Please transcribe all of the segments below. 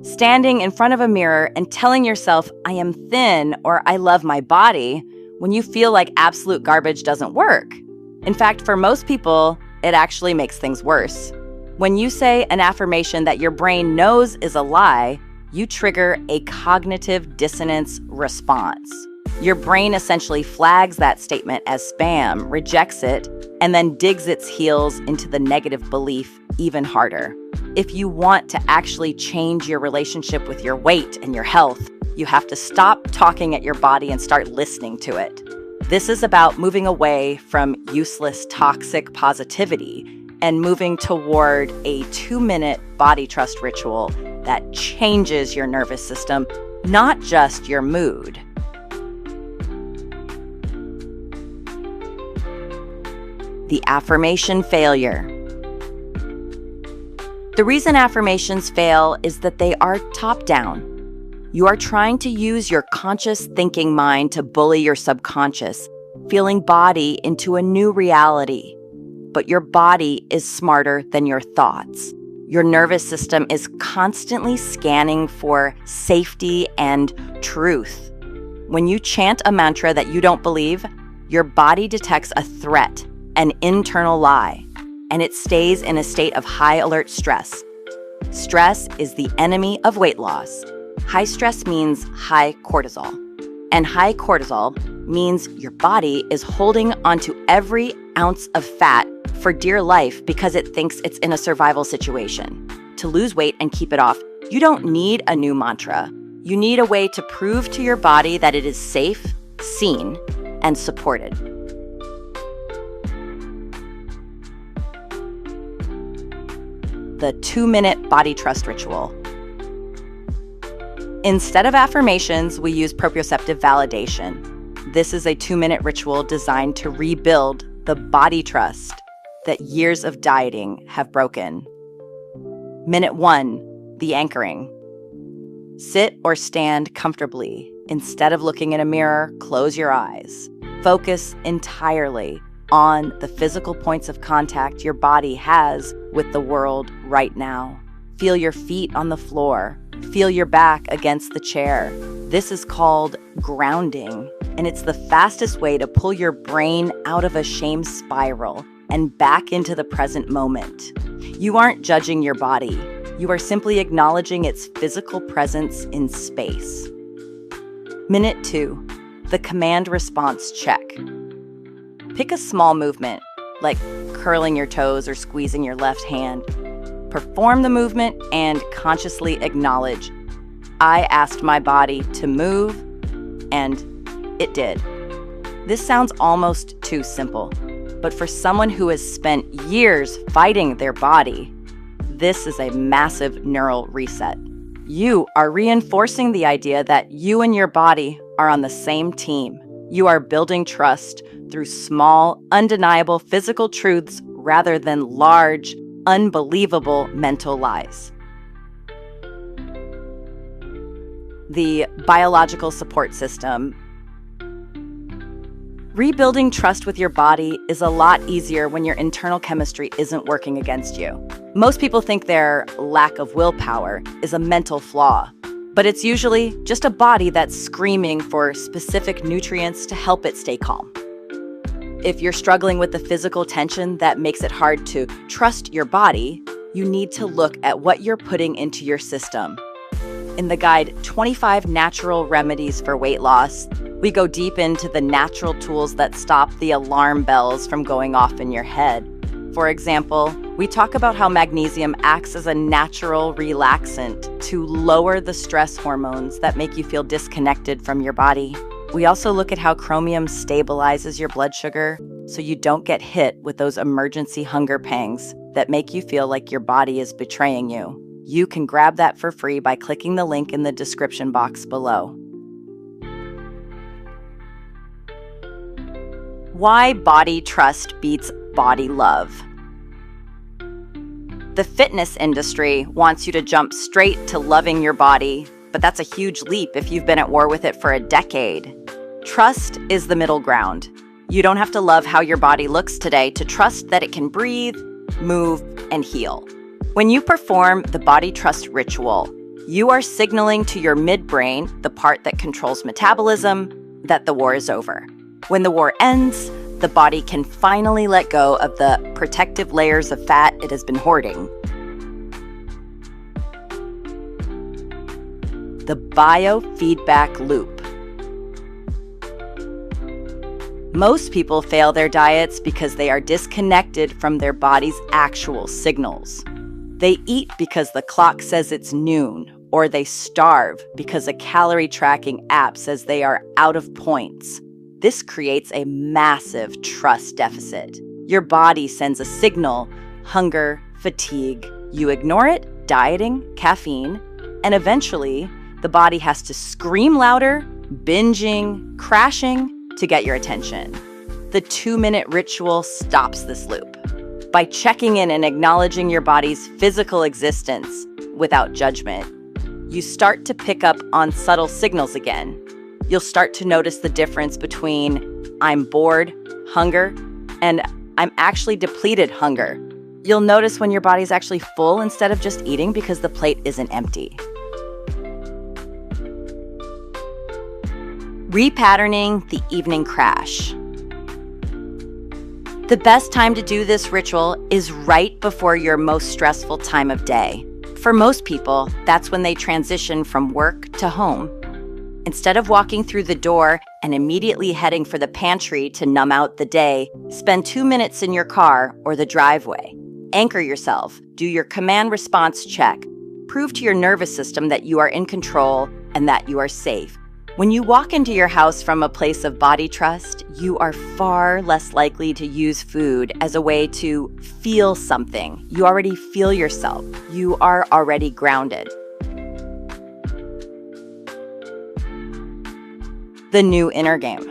Standing in front of a mirror and telling yourself, I am thin or I love my body, when you feel like absolute garbage doesn't work. In fact, for most people, it actually makes things worse. When you say an affirmation that your brain knows is a lie, you trigger a cognitive dissonance response. Your brain essentially flags that statement as spam, rejects it, and then digs its heels into the negative belief even harder. If you want to actually change your relationship with your weight and your health, you have to stop talking at your body and start listening to it. This is about moving away from useless, toxic positivity and moving toward a 2-minute body trust ritual that changes your nervous system, not just your mood. The affirmation failure. The reason affirmations fail is that they are top-down. You are trying to use your conscious thinking mind to bully your subconscious, feeling body into a new reality. But your body is smarter than your thoughts. Your nervous system is constantly scanning for safety and truth. When you chant a mantra that you don't believe, your body detects a threat, an internal lie, and it stays in a state of high alert stress. Stress is the enemy of weight loss. High stress means high cortisol. And high cortisol means your body is holding onto every ounce of fat for dear life because it thinks it's in a survival situation. To lose weight and keep it off, you don't need a new mantra. You need a way to prove to your body that it is safe, seen, and supported. The 2-minute body trust ritual. Instead of affirmations, we use proprioceptive validation. This is a 2-minute ritual designed to rebuild the body trust that years of dieting have broken. Minute 1, the anchoring. Sit or stand comfortably. Instead of looking in a mirror, close your eyes. Focus entirely on the physical points of contact your body has with the world right now. Feel your feet on the floor. Feel your back against the chair. This is called grounding, and it's the fastest way to pull your brain out of a shame spiral and back into the present moment. You aren't judging your body. You are simply acknowledging its physical presence in space. Minute 2, the command response check. Pick a small movement, like curling your toes or squeezing your left hand. Perform the movement and consciously acknowledge, I asked my body to move, and it did. This sounds almost too simple, but for someone who has spent years fighting their body, this is a massive neural reset. You are reinforcing the idea that you and your body are on the same team. You are building trust through small, undeniable physical truths rather than large, unbelievable mental lies. The biological support system. Rebuilding trust with your body is a lot easier when your internal chemistry isn't working against you. Most people think their lack of willpower is a mental flaw, but it's usually just a body that's screaming for specific nutrients to help it stay calm. If you're struggling with the physical tension that makes it hard to trust your body, you need to look at what you're putting into your system. In the guide, 25 Natural Remedies for Weight Loss, we go deep into the natural tools that stop the alarm bells from going off in your head. For example, we talk about how magnesium acts as a natural relaxant to lower the stress hormones that make you feel disconnected from your body. We also look at how chromium stabilizes your blood sugar so you don't get hit with those emergency hunger pangs that make you feel like your body is betraying you. You can grab that for free by clicking the link in the description box below. Why body trust beats body love. The fitness industry wants you to jump straight to loving your body, but that's a huge leap if you've been at war with it for a decade. Trust is the middle ground. You don't have to love how your body looks today to trust that it can breathe, move, and heal. When you perform the body trust ritual, You are signaling to your midbrain, the part that controls metabolism, that the war is over. When the war ends, the body can finally let go of the protective layers of fat it has been hoarding. The biofeedback loop. Most people fail their diets because they are disconnected from their body's actual signals. They eat because the clock says it's noon, or they starve because a calorie tracking app says they are out of points. This creates a massive trust deficit. Your body sends a signal, hunger, fatigue. You ignore it, dieting, caffeine, and eventually the body has to scream louder, binging, crashing to get your attention. The 2-minute ritual stops this loop. By checking in and acknowledging your body's physical existence without judgment, you start to pick up on subtle signals again. You'll start to notice the difference between I'm bored, hunger, and I'm actually depleted hunger. You'll notice when your body's actually full instead of just eating because the plate isn't empty. Repatterning the evening crash. The best time to do this ritual is right before your most stressful time of day. For most people, that's when they transition from work to home. Instead of walking through the door and immediately heading for the pantry to numb out the day, spend 2 minutes in your car or the driveway. Anchor yourself, do your command-response check. Prove to your nervous system that you are in control and that you are safe. When you walk into your house from a place of body trust, you are far less likely to use food as a way to feel something. You already feel yourself. You are already grounded. The new inner game.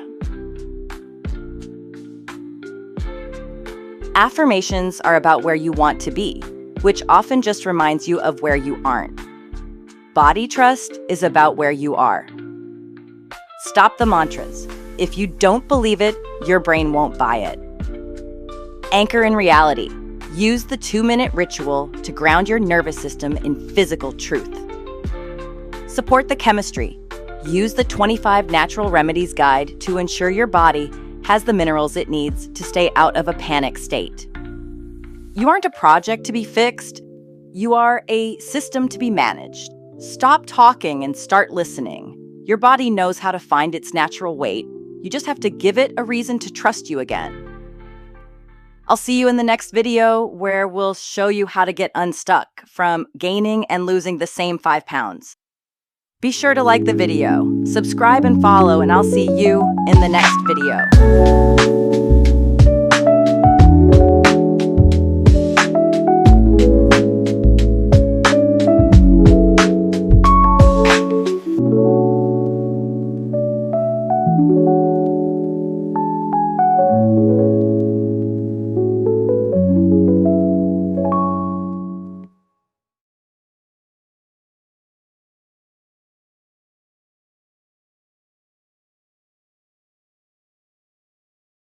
Affirmations are about where you want to be, which often just reminds you of where you aren't. Body trust is about where you are. Stop the mantras. If you don't believe it, your brain won't buy it. Anchor in reality. Use the 2-minute ritual to ground your nervous system in physical truth. Support the chemistry. Use the 25 Natural Remedies Guide to ensure your body has the minerals it needs to stay out of a panic state. You aren't a project to be fixed. You are a system to be managed. Stop talking and start listening. Your body knows how to find its natural weight. You just have to give it a reason to trust you again. I'll see you in the next video where we'll show you how to get unstuck from gaining and losing the same 5 pounds. Be sure to like the video, subscribe and follow, and I'll see you in the next video.